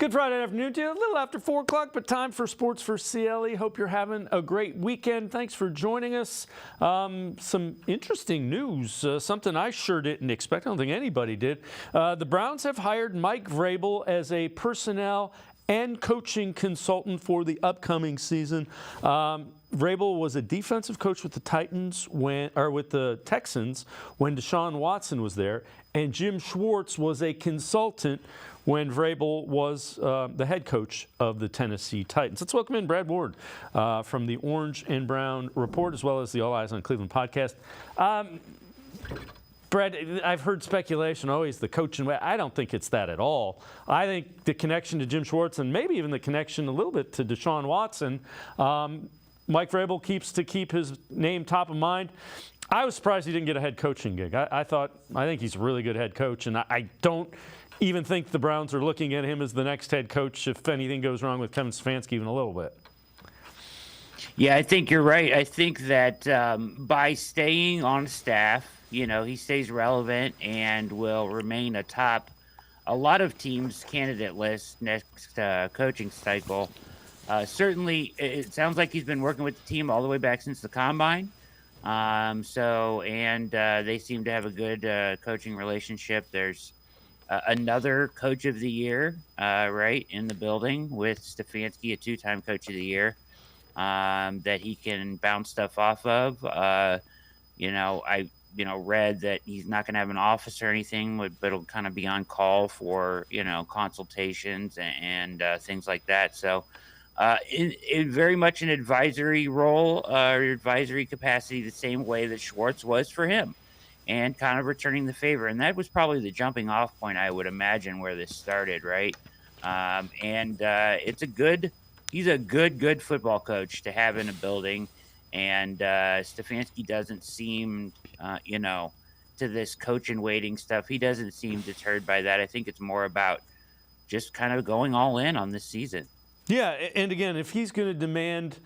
Good Friday afternoon to you. A little after 4 o'clock, but time for Sports for CLE. Hope you're having a great weekend. Thanks for joining us. Some interesting news, something I sure didn't expect. I don't think anybody did. The Browns have hired Mike Vrabel as a personnel and coaching consultant for the upcoming season. Vrabel was a defensive coach with the Texans when Deshaun Watson was there, and Jim Schwartz was a consultant when Vrabel was the head coach of the Tennessee Titans. Let's welcome in Brad Ward from the Orange and Brown Report, as well as the All Eyez on Cleveland podcast. Brad, I've heard speculation, always the coaching way. I don't think it's that at all. I think the connection to Jim Schwartz and maybe even the connection a little bit to Deshaun Watson, Mike Vrabel keep his name top of mind. I was surprised he didn't get a head coaching gig. I think he's a really good head coach, and I don't even think the Browns are looking at him as the next head coach if anything goes wrong with Kevin Stefanski even a little bit. Yeah, I think you're right. I think that by staying on staff, he stays relevant and will remain atop a lot of teams' candidate list next coaching cycle. Certainly, it sounds like he's been working with the team all the way back since the Combine. They seem to have a good coaching relationship. There's another Coach of the Year, right, in the building with Stefanski, a two-time Coach of the Year, that he can bounce stuff off of. I read that he's not going to have an office or anything, but it'll kind of be on call for, consultations and things like that. So in very much an advisory role or advisory capacity, the same way that Schwartz was for him, and kind of returning the favor. And that was probably the jumping off point, I would imagine, where this started, right? He's a good football coach to have in a building. And Stefanski doesn't seem, to this coach in waiting stuff, he doesn't seem deterred by that. I think it's more about just kind of going all in on this season. Yeah, and again, if he's going to demand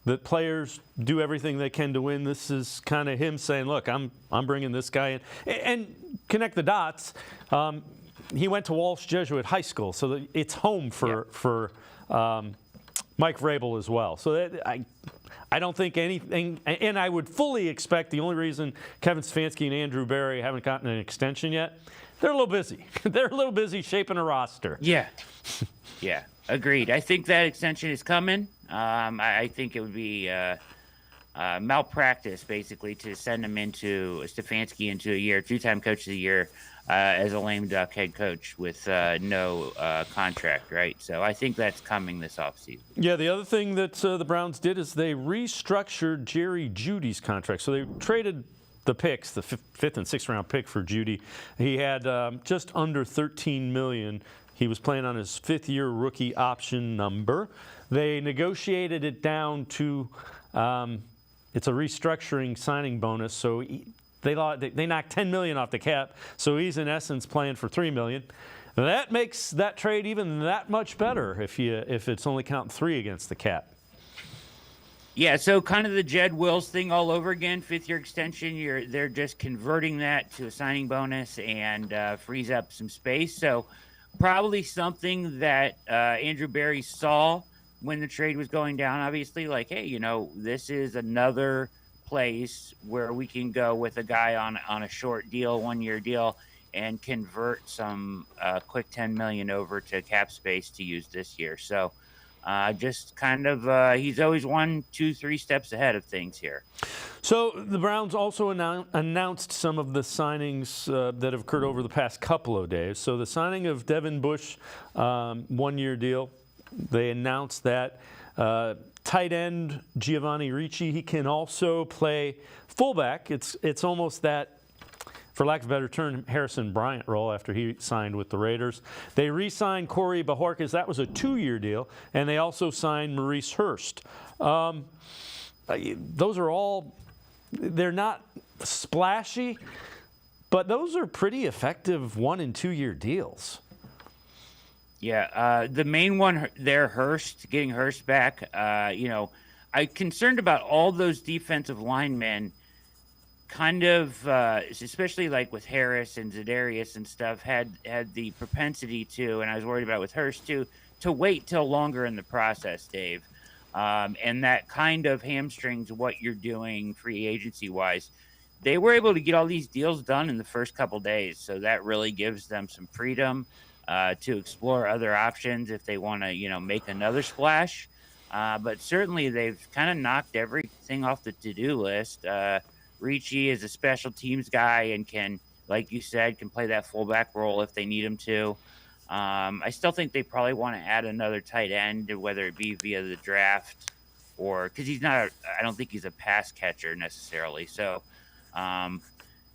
that players do everything they can to win, this is kind of him saying, look, I'm bringing this guy in. And connect the dots, he went to Walsh Jesuit High School, so it's home for Mike Vrabel as well. So I don't think anything, and I would fully expect the only reason Kevin Stefanski and Andrew Berry haven't gotten an extension yet, they're a little busy. They're a little busy shaping a roster. Yeah, agreed. I think that extension is coming. I think it would be malpractice, basically, to send him Stefanski into a year, two-time Coach of the Year, as a lame duck head coach with no contract, right? So I think that's coming this offseason. Yeah, the other thing that the Browns did is they restructured Jerry Jeudy's contract. So they traded the picks, the fifth and sixth round pick for Jeudy. He had just under $13 million. He was playing on his fifth-year rookie option number. They negotiated it down to it's a restructuring signing bonus, so they knocked $10 million off the cap, so he's in essence playing for $3 million. That makes that trade even that much better if it's only counting 3 against the cap. Yeah, so kind of the Jed Wills thing all over again, fifth-year extension. They're just converting that to a signing bonus and frees up some space. So probably something that Andrew Berry saw when the trade was going down, obviously, like, hey, this is another place where we can go with a guy on a short deal, 1-year deal, and convert some quick $10 million over to cap space to use this year. So just kind of he's always 1, 2, 3 steps ahead of things here. So the Browns also announced some of the signings that have occurred over the past couple of days. So the signing of Devin Bush, 1-year deal. They announced that. Tight end Giovanni Ricci, he can also play fullback. It's almost that, for lack of a better term, Harrison Bryant role after he signed with the Raiders. They re-signed Corey Bajorquez. That was a 2-year deal. And they also signed Maurice Hurst. Those are all, they're not splashy, but those are pretty effective 1- and 2-year deals. Yeah, the main one there, Hurst, getting Hurst back, I'm concerned about all those defensive linemen kind of, especially like with Harris and Za'Darius and stuff, had the propensity to, and I was worried about with Hurst too, to wait till longer in the process, Dave. And that kind of hamstrings what you're doing free agency wise. They were able to get all these deals done in the first couple days, so that really gives them some freedom to explore other options if they want to, make another splash. But certainly they've kind of knocked everything off the to-do list. Ricci is a special teams guy and can, like you said, can play that fullback role if they need him to. I still think they probably want to add another tight end, whether it be via the draft or because I don't think he's a pass catcher necessarily. So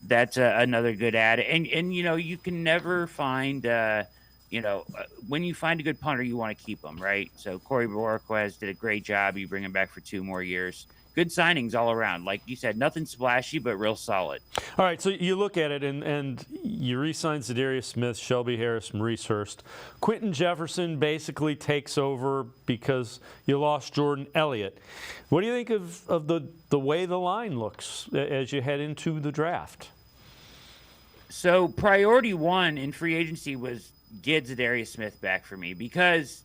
that's another good add. And you can never find, when you find a good punter, you want to keep him, right? So Corey Borquez did a great job. You bring him back for 2 more years. Good signings all around. Like you said, nothing splashy, but real solid. All right, so you look at it, and you re-sign Zadarius Smith, Shelby Harris, Maurice Hurst. Quentin Jefferson basically takes over because you lost Jordan Elliott. What do you think of the way the line looks as you head into the draft? So priority 1 in free agency was get Zadarius Smith back for me because,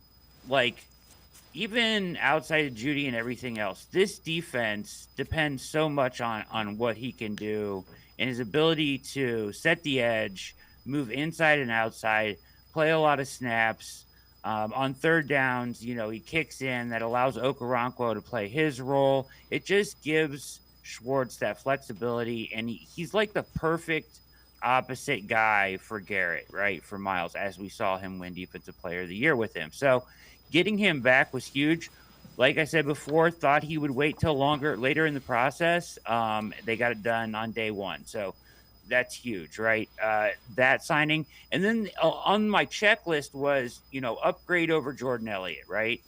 even outside of Judy and everything else, this defense depends so much on what he can do and his ability to set the edge, move inside and outside, play a lot of snaps. On third downs, he kicks in. That allows Okoronkwo to play his role. It just gives Schwartz that flexibility, and he's like the perfect opposite guy for Garrett, right, for Miles, as we saw him win Defensive Player of the Year with him. So getting him back was huge. Like I said before, thought he would wait till later in the process. They got it done on day 1. So that's huge, right? That signing. And then on my checklist was, upgrade over Jordan Elliott, right?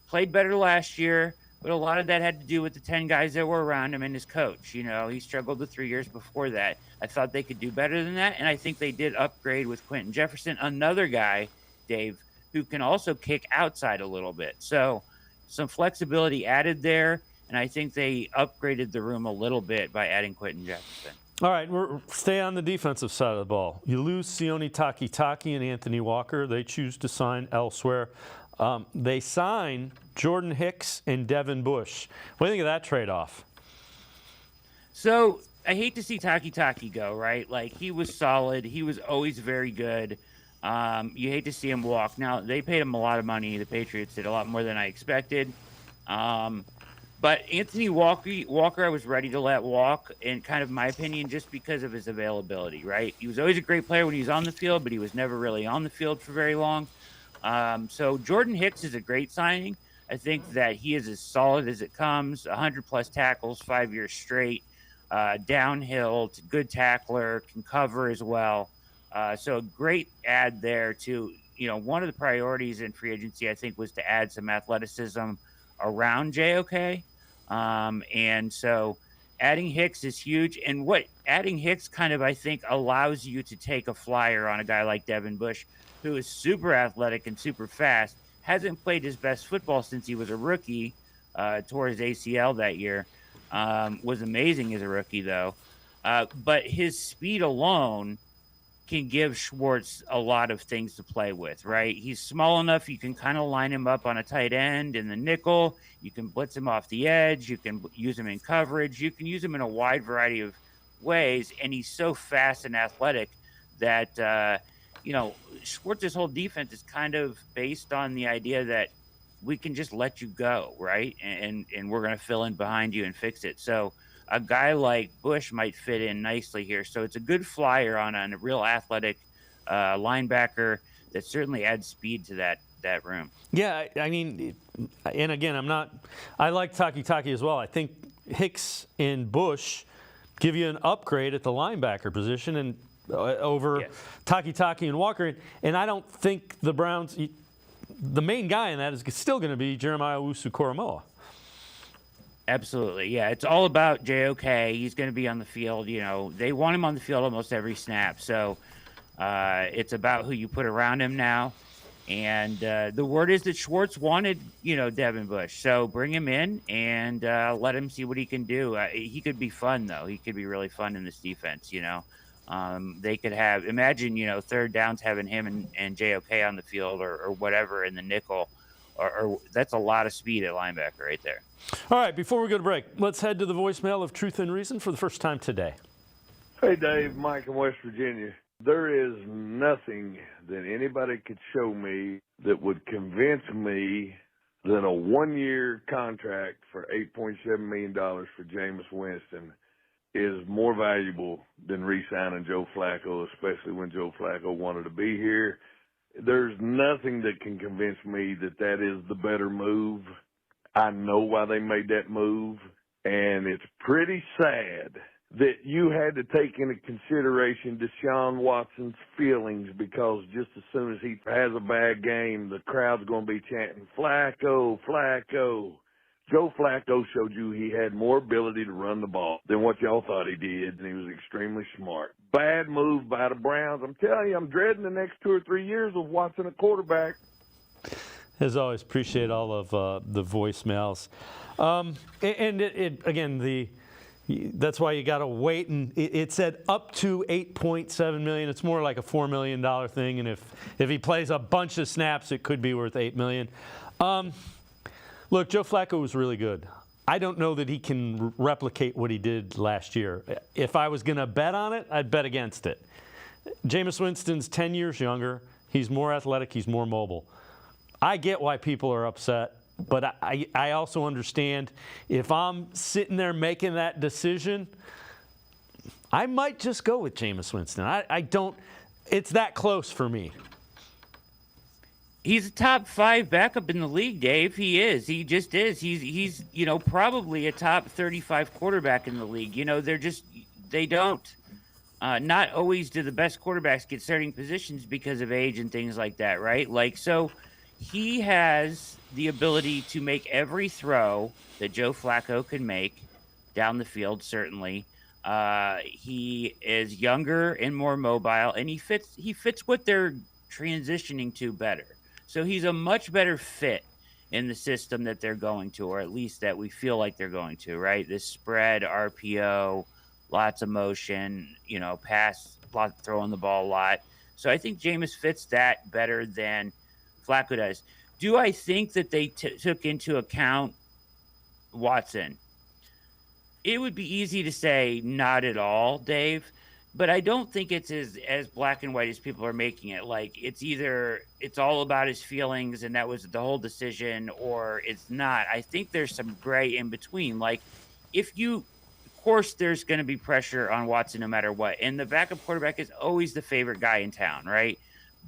Played better last year, but a lot of that had to do with the 10 guys that were around him and his coach. He struggled the 3 years before that. I thought they could do better than that, and I think they did upgrade with Quentin Jefferson, another guy, Dave, who can also kick outside a little bit. So some flexibility added there, and I think they upgraded the room a little bit by adding Quentin Jefferson. All right, stay on the defensive side of the ball. You lose Sione Takitaki and Anthony Walker. They choose to sign elsewhere. They sign Jordan Hicks and Devin Bush. What do you think of that trade-off? So I hate to see Takitaki go, right? He was solid. He was always very good. You hate to see him walk. Now, they paid him a lot of money. The Patriots did a lot more than I expected. But Anthony Walker, I was ready to let walk, in kind of my opinion, just because of his availability, right? He was always a great player when he was on the field, but he was never really on the field for very long. So Jordan Hicks is a great signing. I think that he is as solid as it comes, 100-plus tackles, 5 years straight, downhill, good tackler, can cover as well. So a great add there to, one of the priorities in free agency, I think, was to add some athleticism around JOK. And so adding Hicks is huge. And what adding Hicks kind of, I think, allows you to take a flyer on a guy like Devin Bush, who is super athletic and super fast, hasn't played his best football since he was a rookie, tore his ACL that year. Was amazing as a rookie, though. But his speed alone can give Schwartz a lot of things to play with, right? He's small enough you can kind of line him up on a tight end in the nickel. You can blitz him off the edge. You can use him in coverage. You can use him in a wide variety of ways, and he's so fast and athletic that, Schwartz's whole defense is kind of based on the idea that we can just let you go, right? And we're going to fill in behind you and fix it. So a guy like Bush might fit in nicely here. So it's a good flyer on a real athletic linebacker that certainly adds speed to that room. Yeah, I mean, and again, I like Takitaki as well. I think Hicks and Bush give you an upgrade at the linebacker position and over Takitaki and Walker. And I don't think the Browns, the main guy in that is still going to be Jeremiah Owusu-Koramoah. Absolutely. Yeah, it's all about JOK. He's going to be on the field. They want him on the field almost every snap. So it's about who you put around him now. And the word is that Schwartz wanted, Devin Bush. So bring him in and let him see what he can do. He could be fun, though. He could be really fun in this defense, They could have, imagine, third downs having him and JOK on the field or whatever in the nickel. Or that's a lot of speed at linebacker right there. All right, before we go to break, let's head to the voicemail of Truth and Reason for the first time today. Hey, Dave, Mike in West Virginia. There is nothing that anybody could show me that would convince me that a one-year contract for $8.7 million for Jameis Winston is more valuable than re-signing Joe Flacco, especially when Joe Flacco wanted to be here. There's nothing that can convince me that that is the better move. I know why they made that move, and it's pretty sad that you had to take into consideration Deshaun Watson's feelings, because just as soon as he has a bad game, the crowd's going to be chanting, Flacco, Flacco. Joe Flacco showed you he had more ability to run the ball than what y'all thought he did, and he was extremely smart. Bad move by the Browns. I'm telling you, I'm dreading the next 2 or 3 years of Watson a quarterback. As always, appreciate all of the voicemails. Again, that's why you got to wait. And it said up to $8.7 million. It's more like a $4 million thing. And if he plays a bunch of snaps, it could be worth $8 million. Look, Joe Flacco was really good. I don't know that he can replicate what he did last year. If I was going to bet on it, I'd bet against it. Jameis Winston's 10 years younger. He's more athletic. He's more mobile. I get why people are upset, but I also understand if I'm sitting there making that decision, I might just go with Jameis Winston. I don't – it's that close for me. He's a top 5 backup in the league, Dave. He is. He just is. He's probably a top 35 quarterback in the league. They don't. Not always do the best quarterbacks get starting positions because of age and things like that, right? So he has the ability to make every throw that Joe Flacco can make down the field, certainly. He is younger and more mobile, and he fits what they're transitioning to better. So he's a much better fit in the system that they're going to, or at least that we feel like they're going to, right? This spread, RPO, lots of motion, pass, throwing the ball a lot. So I think Jameis fits that better than Flacco does. Do I think that they took into account Watson? It would be easy to say not at all, Dave. But I don't think it's as black and white as people are making it. Like, it's either it's all about his feelings and that was the whole decision, or it's not. I think there's some gray in between. Like, of course, there's going to be pressure on Watson no matter what. And the backup quarterback is always the favorite guy in town, right?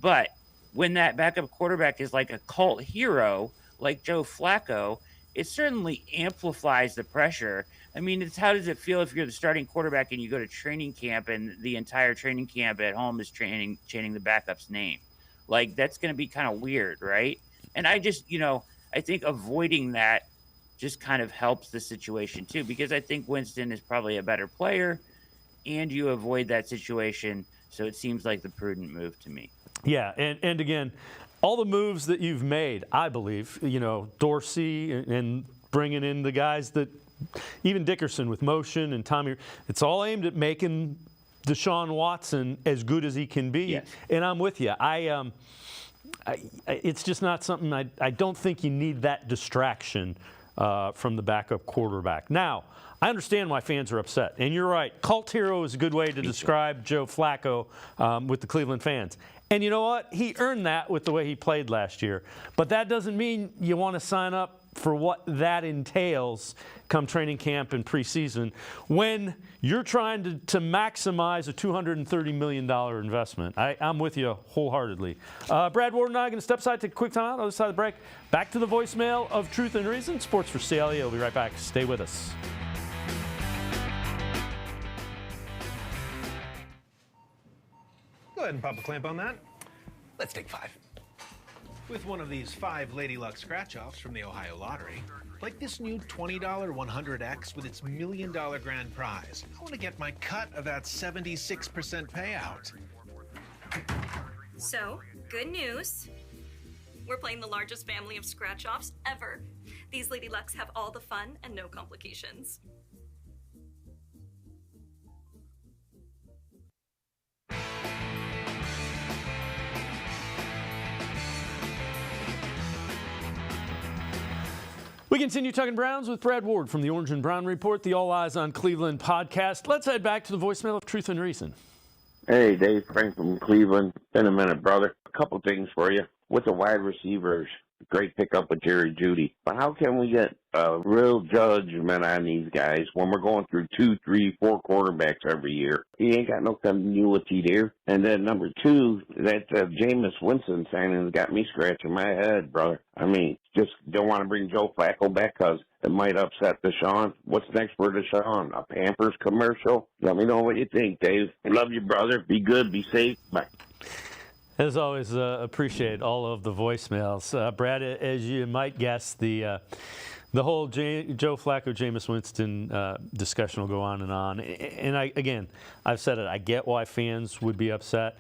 But when that backup quarterback is like a cult hero, like Joe Flacco, it certainly amplifies the pressure. I mean, how does it feel if you're the starting quarterback and you go to training camp and the entire training camp at home is chanting the backup's name? Like, that's going to be kind of weird, right? And I just, I think avoiding that just kind of helps the situation too, because I think Winston is probably a better player and you avoid that situation. So it seems like the prudent move to me. Yeah, and again, all the moves that you've made, I believe, Dorsey and bringing in the guys that, even Dickerson with motion and Tommy, it's all aimed at making Deshaun Watson as good as he can be. Yes. And I'm with you. It's just not something I don't think you need that distraction from the backup quarterback. Now, I understand why fans are upset. And you're right. Cult hero is a good way to describe Joe Flacco with the Cleveland fans. And you know what? He earned that with the way he played last year. But that doesn't mean you want to sign up for what that entails come training camp and preseason when you're trying to maximize a $230 million investment. I'm with you wholeheartedly. Brad Ward and I are going to step aside, take a quick time out, other side of the break. Back to the voicemail of Truth and Reason. Sports for CLE. We'll be right back. Stay with us. Go ahead and pop a clamp on that. Let's take 5. With one of these 5 Lady Luck scratch-offs from the Ohio Lottery, like this new $20 100X with its $1 million grand prize, I want to get my cut of that 76% payout. So, good news. We're playing the largest family of scratch-offs ever. These Lady Lucks have all the fun and no complications. We continue talking Browns with Brad Ward from the Orange and Brown Report, the All Eyes on Cleveland podcast. Let's head back to the voicemail of Truth and Reason. Hey, Dave, Frank from Cleveland. Been a minute, brother. A couple things for you. With the wide receivers, great pickup with Jerry Jeudy. But how can we get a real judgment on these guys when we're going through 2, 3, 4 quarterbacks every year? He ain't got no continuity there. And then number two, that Jameis Winston signing has got me scratching my head, brother. I mean, just don't want to bring Joe Flacco back because it might upset Deshaun. What's next for Deshaun? A Pampers commercial? Let me know what you think, Dave. I love you, brother. Be good. Be safe. Bye. As always, appreciate all of the voicemails. Brad, as you might guess, the whole Joe Flacco, Jameis Winston discussion will go on. And I've said it, I get why fans would be upset.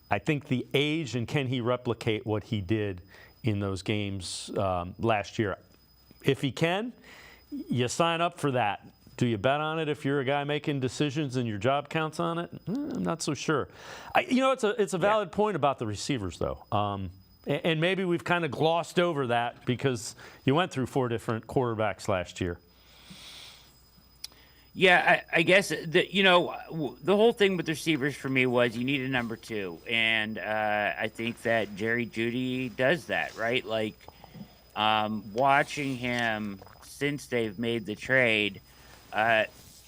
I think the age and can he replicate what he did in those games last year? If he can, you sign up for that. Do you bet on it if you're a guy making decisions and your job counts on it? I'm not so sure. It's a valid point about the receivers, though. And maybe we've kind of glossed over that because you went through 4 different quarterbacks last year. Yeah, I guess, the whole thing with the receivers for me was you need a number 2. And I think that Jerry Jeudy does that, right? Like, watching him since they've made the trade,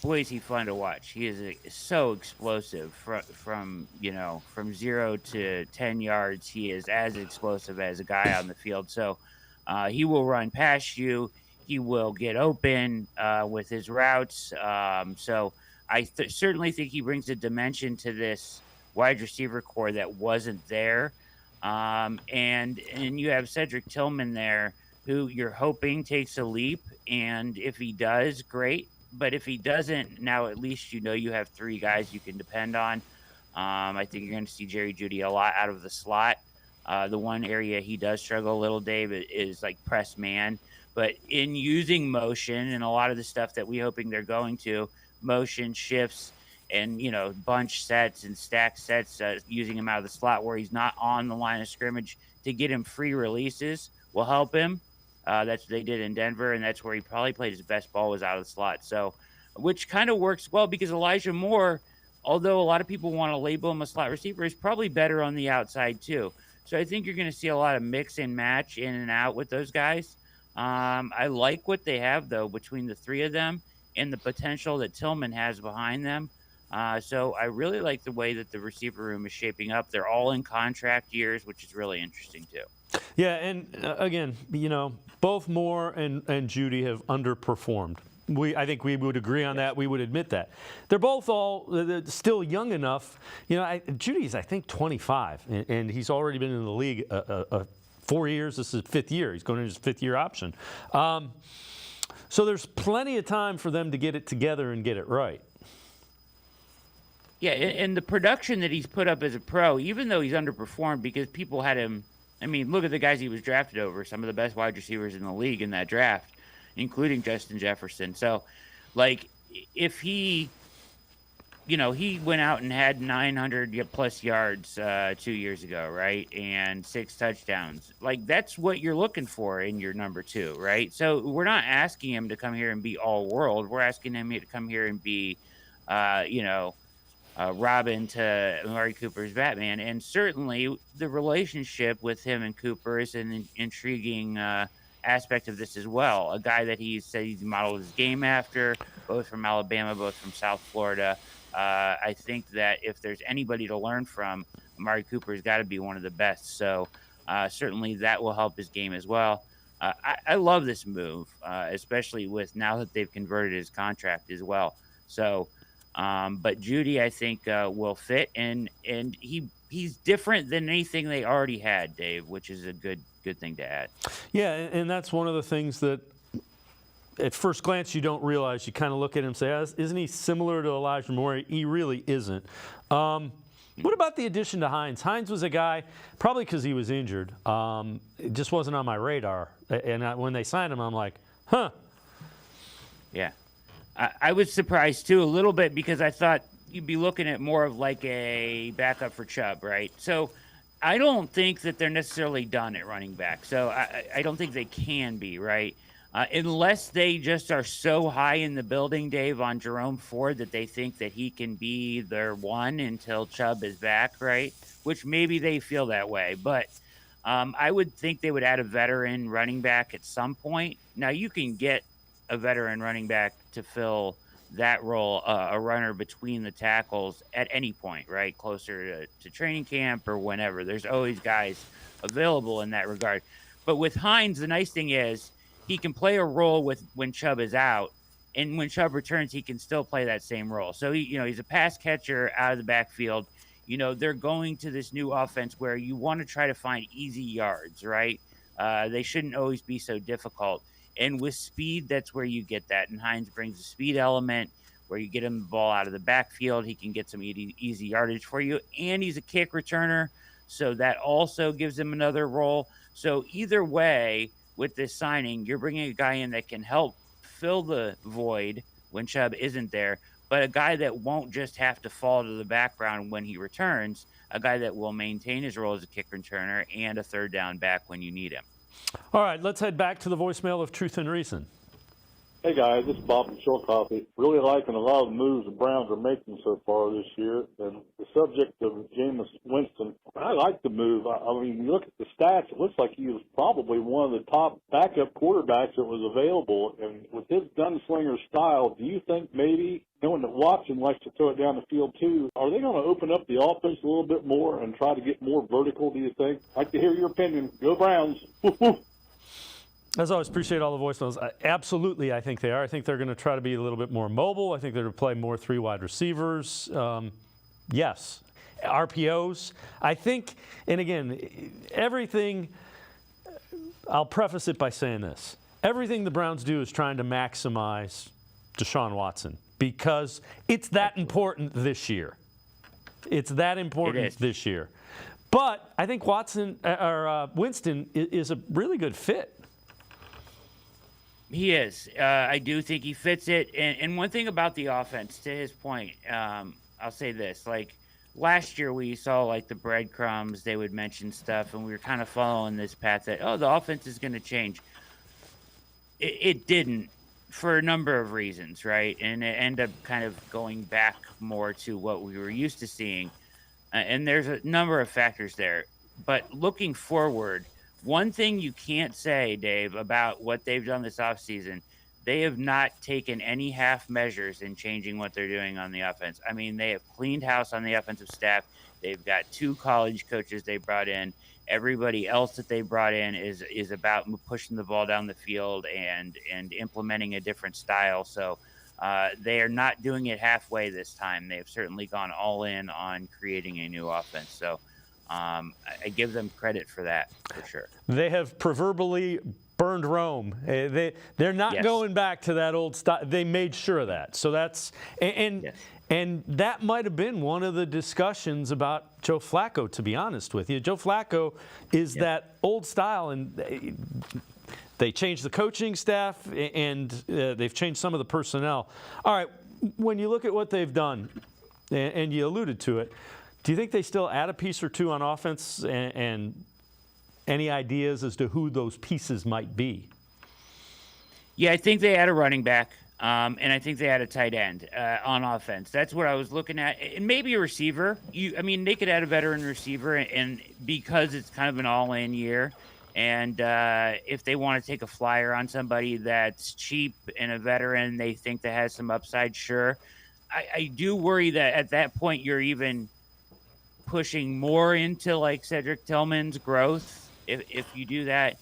boy, is he fun to watch. He is so explosive from 0 to 10 yards. He is as explosive as a guy on the field. So he will run past you. He will get open with his routes. So I certainly think he brings a dimension to this wide receiver core that wasn't there. And you have Cedric Tillman there, who you're hoping takes a leap. And if he does, great. But if he doesn't, now at least you have 3 guys you can depend on. I think you're going to see Jerry Jeudy a lot out of the slot. The one area he does struggle a little, Dave, is like press man. But in using motion and a lot of the stuff that we're hoping they're going to, motion shifts and, bunch sets and stack sets, using him out of the slot where he's not on the line of scrimmage to get him free releases will help him. That's what they did in Denver, and that's where he probably played his best ball, was out of the slot. So, which kind of works well because Elijah Moore, although a lot of people want to label him a slot receiver, is probably better on the outside too. So I think you're going to see a lot of mix and match in and out with those guys. I like what they have, though, between the 3 of them and the potential that Tillman has behind them. So I really like the way that the receiver room is shaping up. They're all in contract years, which is really interesting too. Yeah, and again, both Moore and Jeudy have underperformed. I think we would agree on that. We would admit that. They're both they're still young enough. Judy's, I think, 25, and he's already been in the league 4 years. This is his 5th year. He's going into his 5th year option. So there's plenty of time for them to get it together and get it right. Yeah, and the production that he's put up as a pro, even though he's underperformed because people had him. I mean, look at the guys he was drafted over, some of the best wide receivers in the league in that draft, including Justin Jefferson. So, like, if he went out and had 900-plus yards 2 years ago, right, and 6 touchdowns. Like, that's what you're looking for in your number 2, right? So we're not asking him to come here and be all-world. We're asking him to come here and be, Robin to Amari Cooper's Batman. And certainly the relationship with him and Cooper is an intriguing aspect of this as well. A guy that he said he's modeled his game after, both from Alabama, both from South Florida. I think that if there's anybody to learn from, Amari Cooper's got to be one of the best. So certainly that will help his game as well. I love this move, especially with now that they've converted his contract as well. So, but Jeudy, I think, will fit, and he's different than anything they already had, Dave, which is a good thing to add. Yeah, and that's one of the things that at first glance you don't realize. You kind of look at him and say, isn't he similar to Elijah Moore? He really isn't. What about the addition to Hines? Hines was a guy, probably because he was injured, it just wasn't on my radar. And when they signed him, I'm like, huh. Yeah. I was surprised, too, a little bit because I thought you'd be looking at more of like a backup for Chubb, right? So I don't think that they're necessarily done at running back. So I don't think they can be, right? Unless they just are so high in the building, Dave, on Jerome Ford that they think that he can be their one until Chubb is back, right? Which maybe they feel that way. But I would think they would add a veteran running back at some point. Now, you can get a veteran running back to fill that role, a runner between the tackles at any point, right? Closer to training camp or whenever. There's always guys available in that regard. But with Hines, the nice thing is he can play a role with when Chubb is out, and when Chubb returns, he can still play that same role. So he's a pass catcher out of the backfield. They're going to this new offense where you want to try to find easy yards, right? They shouldn't always be so difficult. And with speed, that's where you get that. And Hines brings the speed element where you get him the ball out of the backfield. He can get some easy yardage for you. And he's a kick returner, so that also gives him another role. So either way, with this signing, you're bringing a guy in that can help fill the void when Chubb isn't there, but a guy that won't just have to fall to the background when he returns, a guy that will maintain his role as a kick returner and a third down back when you need him. All right, let's head back to the voicemail of Truth and Reason. Hey guys, this is Bob from Short Coffee. Really liking a lot of the moves the Browns are making so far this year. And the subject of Jameis Winston, I like the move. I mean, you look at the stats, it looks like he was probably one of the top backup quarterbacks that was available. And with his gunslinger style, do you think maybe, knowing that Watson likes to throw it down the field too, are they going to open up the offense a little bit more and try to get more vertical, do you think? I'd like to hear your opinion. Go Browns. Woo-hoo. As always, appreciate all the voicemails. Absolutely, I think they are. I think they're going to try to be a little bit more mobile. I think they're going to play more three wide receivers. Yes. RPOs. I think, and again, everything, I'll preface it by saying this. Everything the Browns do is trying to maximize Deshaun Watson because it's that important this year. It's that important this year. But I think Winston is a really good fit. He is. I do think he fits it. And one thing about the offense, to his point, I'll say this. Like, last year we saw, like, the breadcrumbs. They would mention stuff, and we were kind of following this path that, the offense is going to change. It didn't for a number of reasons, right? And it ended up kind of going back more to what we were used to seeing. And there's a number of factors there. But looking forward, one thing you can't say, Dave, about what they've done this offseason, they have not taken any half measures in changing what they're doing on the offense. I mean, they have cleaned house on the offensive staff. They've got 2 college coaches they brought in. Everybody else that they brought in is about pushing the ball down the field and implementing a different style. So they are not doing it halfway this time. They've certainly gone all in on creating a new offense. So I give them credit for that, for sure. They have proverbially burned Rome. They're not going back to that old style. They made sure of that. So that's and that might have been one of the discussions about Joe Flacco, to be honest with you. Joe Flacco is that old style, and they changed the coaching staff, and they've changed some of the personnel. All right, when you look at what they've done, and you alluded to it, do you think they still add a piece or two on offense, and any ideas as to who those pieces might be? Yeah, I think they add a running back, and I think they add a tight end on offense. That's what I was looking at, and maybe a receiver. They could add a veteran receiver, and because it's kind of an all-in year, and if they want to take a flyer on somebody that's cheap and a veteran they think that has some upside, sure. I do worry that at that point you're even pushing more into like Cedric Tillman's growth if you do that.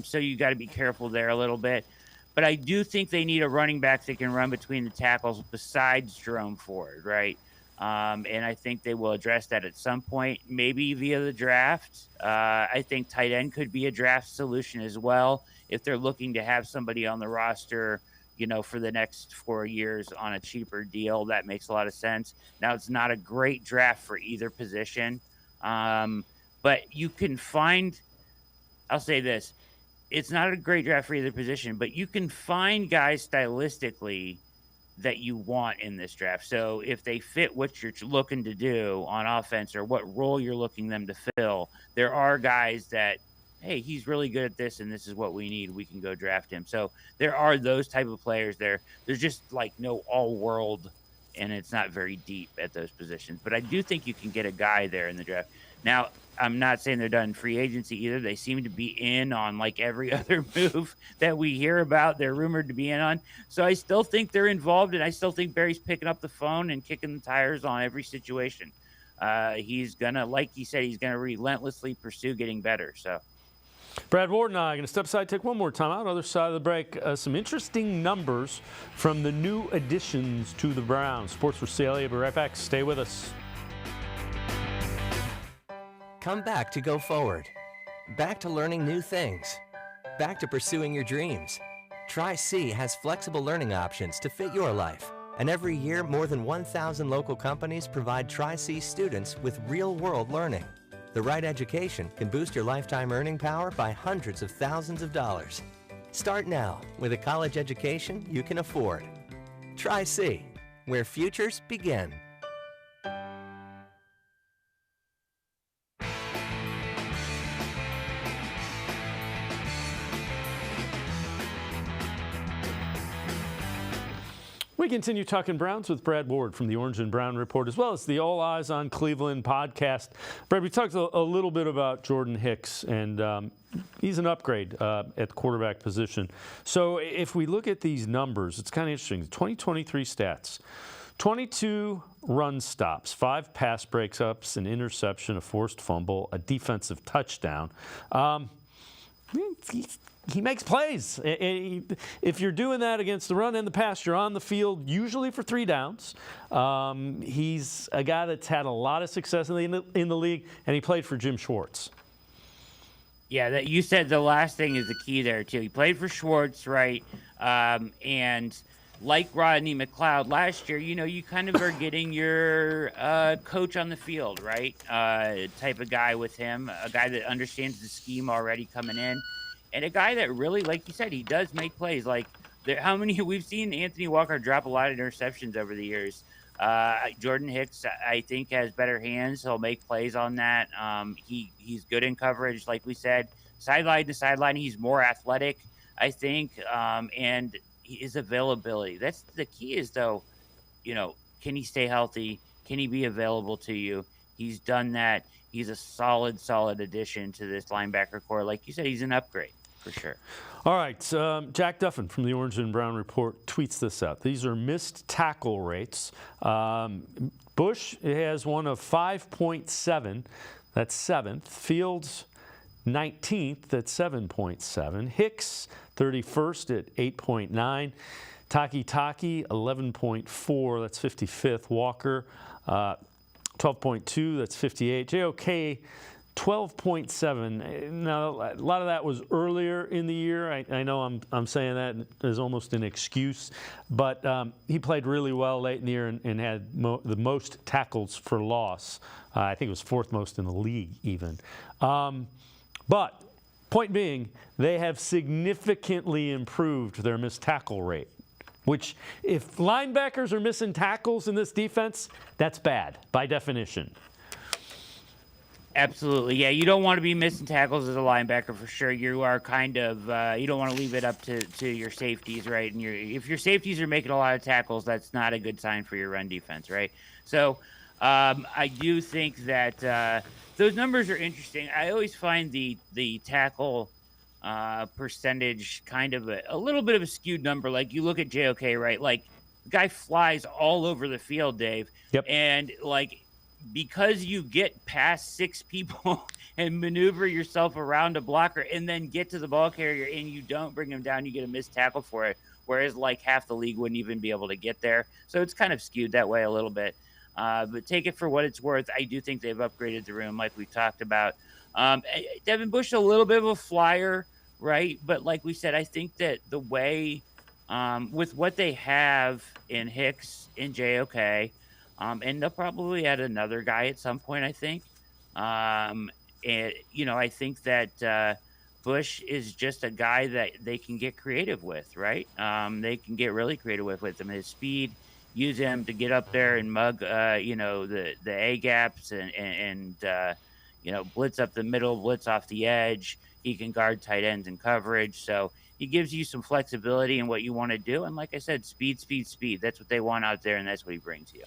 So you got to be careful there a little bit. But I do think they need a running back that can run between the tackles besides Jerome Ford, right? And I think they will address that at some point, maybe via the draft. I think tight end could be a draft solution as well if they're looking to have somebody on the roster, for the next 4 years on a cheaper deal. That makes a lot of sense. Now, it's not a great draft for either position, but you can find – I'll say this. It's not a great draft for either position, but you can find guys stylistically that you want in this draft. So if they fit what you're looking to do on offense or what role you're looking them to fill, there are guys that hey, he's really good at this, and this is what we need. We can go draft him. So there are those type of players there. There's just like no all-world, and it's not very deep at those positions. But I do think you can get a guy there in the draft. Now, I'm not saying they're done in free agency either. They seem to be in on like every other move that we hear about. They're rumored to be in on. So I still think they're involved, and I still think Barry's picking up the phone and kicking the tires on every situation. He's going to, like he said, he's going to relentlessly pursue getting better. So, Brad Ward and I are going to step aside, take one more time out. Other side of the break, some interesting numbers from the new additions to the Browns. Sports for CLE. We'll be right back. Stay with us. Come back to go forward. Back to learning new things. Back to pursuing your dreams. Tri-C has flexible learning options to fit your life. And every year, more than 1,000 local companies provide Tri-C students with real-world learning. The right education can boost your lifetime earning power by hundreds of thousands of dollars. Start now with a college education you can afford. Tri-C, where futures begin. We continue talking Browns with Brad Ward from the Orange and Brown Report, as well as the All Eyes on Cleveland podcast. Brad, we talked a little bit about Jordan Hicks, and he's an upgrade at the quarterback position. So if we look at these numbers, it's kind of interesting. 2023 stats. 22 run stops, 5 pass breakups, an interception, a forced fumble, a defensive touchdown. He makes plays. If you're doing that against the run and the pass, you're on the field usually for 3 downs. He's a guy that's had a lot of success in the league, and he played for Jim Schwartz. Yeah, that you said the last thing is the key there, too. He played for Schwartz, right? And like Rodney McLeod last year, you kind of are getting your coach on the field, right? Type of guy with him, a guy that understands the scheme already coming in. And a guy that really, like you said, he does make plays. Like, how many we've seen Anthony Walker drop a lot of interceptions over the years. Jordan Hicks, I think, has better hands. He'll make plays on that. He's good in coverage, like we said. Sideline to sideline, he's more athletic, I think, and his availability. That's the key is, though, can he stay healthy? Can he be available to you? He's done that. He's a solid addition to this linebacker core. Like you said, he's an upgrade. For sure. All right. Jack Duffin from the Orange and Brown Report tweets this out. These are missed tackle rates. Bush has one of 5.7. That's 7th. Fields, 19th at 7.7. Hicks, 31st at 8.9. Taki, 11.4. That's 55th. Walker, 12.2. That's 58. JOK, 12.7. Now, a lot of that was earlier in the year. I know I'm saying that as almost an excuse, but he played really well late in the year and had the most tackles for loss. I think it was 4th most in the league even. But point being, they have significantly improved their missed tackle rate, which if linebackers are missing tackles in this defense, that's bad by definition. Absolutely. Yeah, you don't want to be missing tackles as a linebacker for sure. You are kind of you don't want to leave it up to your safeties, right? And if your safeties are making a lot of tackles, that's not a good sign for your run defense, right? So I do think that those numbers are interesting. I always find the tackle percentage kind of a little bit of a skewed number. Like you look at JOK, right? Like the guy flies all over the field, Dave. Yep. And like, because you get past 6 people and maneuver yourself around a blocker and then get to the ball carrier and you don't bring him down, you get a missed tackle for it, whereas like half the league wouldn't even be able to get there. So it's kind of skewed that way a little bit. But take it for what it's worth. I do think they've upgraded the room like we talked about. Devin Bush, a little bit of a flyer, right? But like we said, I think that the way with what they have in Hicks and JOK, and they'll probably add another guy at some point, I think. And, I think that Bush is just a guy that they can get creative with, right? They can get really creative with him. His speed, use him to get up there and mug, the A gaps and blitz up the middle, blitz off the edge. He can guard tight ends in coverage. So he gives you some flexibility in what you want to do. And like I said, speed, speed, speed. That's what they want out there, and that's what he brings you.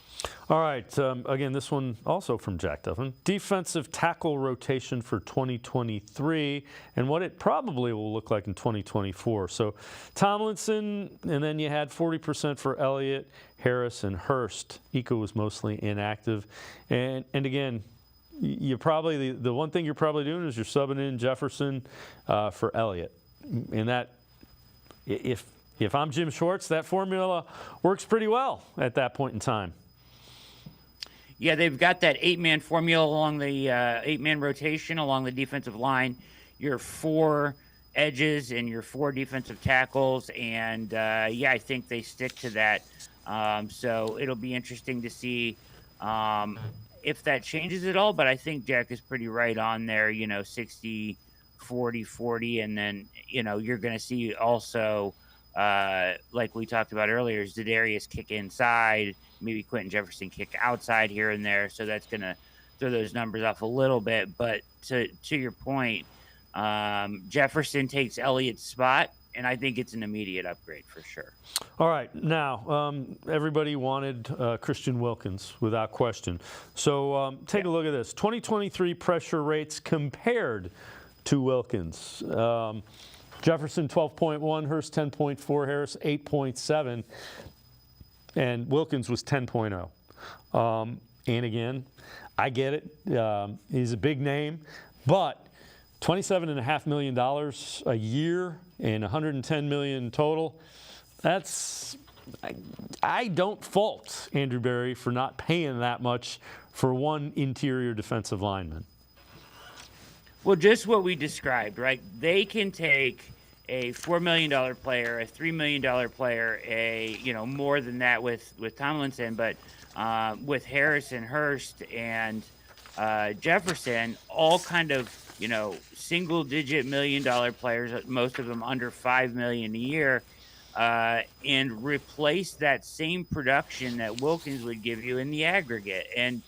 All right. Again, this one also from Jack Duffin. Defensive tackle rotation for 2023 and what it probably will look like in 2024. So Tomlinson, and then you had 40% for Elliott, Harris, and Hurst. Iko was mostly inactive. And again, you probably the one thing you're probably doing is you're subbing in Jefferson for Elliott. And that, if I'm Jim Schwartz, that formula works pretty well at that point in time. Yeah, they've got that 8-man formula along the 8-man rotation along the defensive line. Your 4 edges and your 4 defensive tackles, and yeah, I think they stick to that. So it'll be interesting to see if that changes at all. But I think Jack is pretty right on there. 60, 40, 40, and then you're going to see also. Like we talked about earlier, Za'Darius kick inside, maybe Quentin Jefferson kick outside here and there. So that's going to throw those numbers off a little bit. But to your point, Jefferson takes Elliott's spot, and I think it's an immediate upgrade for sure. All right. Now, everybody wanted Christian Wilkins without question. So take a look at this. 2023 pressure rates compared to Wilkins. Jefferson 12.1, Hurst 10.4, Harris 8.7, and Wilkins was 10.0. And again, I get it. He's a big name, but $27.5 million a year and $110 million total. That's I don't fault Andrew Berry for not paying that much for one interior defensive lineman. Well, just what we described, right? They can take a $4 million player, a $3 million player, more than that with Tomlinson, but with Harrison, Hurst, and Jefferson, all kind of, single-digit million-dollar players, most of them under $5 million a year, and replace that same production that Wilkins would give you in the aggregate. And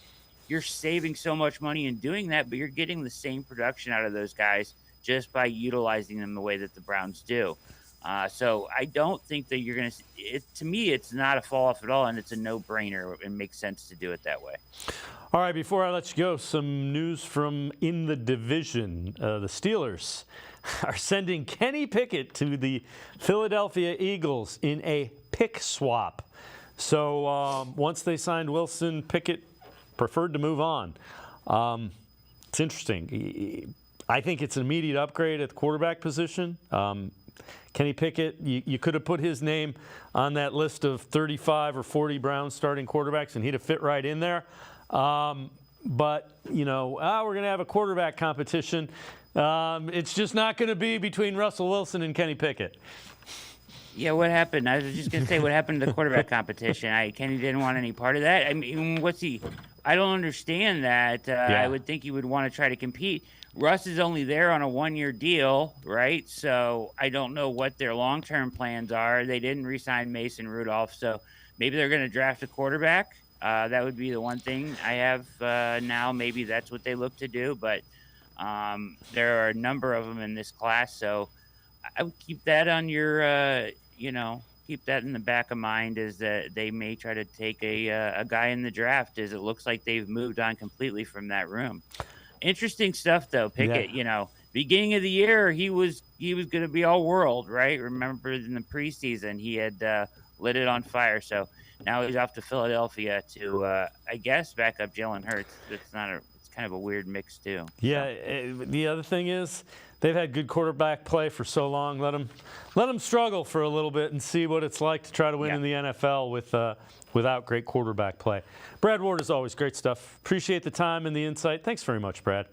you're saving so much money in doing that, but you're getting the same production out of those guys just by utilizing them the way that the Browns do. So I don't think that you're going to – to me, it's not a fall-off at all, and it's a no-brainer. It makes sense to do it that way. All right, before I let you go, some news from in the division. The Steelers are sending Kenny Pickett to the Philadelphia Eagles in a pick swap. So once they signed Wilson, Pickett preferred to move on. It's interesting. I think it's an immediate upgrade at the quarterback position. Kenny Pickett, you could have put his name on that list of 35 or 40 Browns starting quarterbacks, and he'd have fit right in there. But, we're going to have a quarterback competition. It's just not going to be between Russell Wilson and Kenny Pickett. Yeah, what happened? I was just going to say, what happened to the quarterback competition? Kenny didn't want any part of that. I mean, what's he? I don't understand that. I would think he would want to try to compete. Russ is only there on a 1-year deal, right? So I don't know what their long-term plans are. They didn't re-sign Mason Rudolph, so maybe they're going to draft a quarterback. That would be the one thing I have now. Maybe that's what they look to do, but there are a number of them in this class, so I would keep that on your, keep that in the back of mind, is that they may try to take a guy in the draft, as it looks like they've moved on completely from that room. Interesting stuff, though, Pickett. Yeah. Beginning of the year, he was going to be all world, right? Remember in the preseason, he had lit it on fire. So now he's off to Philadelphia to, I guess, back up Jalen Hurts. It's kind of a weird mix too. Yeah. The other thing is they've had good quarterback play for so long. Let them struggle for a little bit and see what it's like to try to win in the NFL without great quarterback play. Brad Ward, as always, great stuff. Appreciate the time and the insight. Thanks very much, Brad.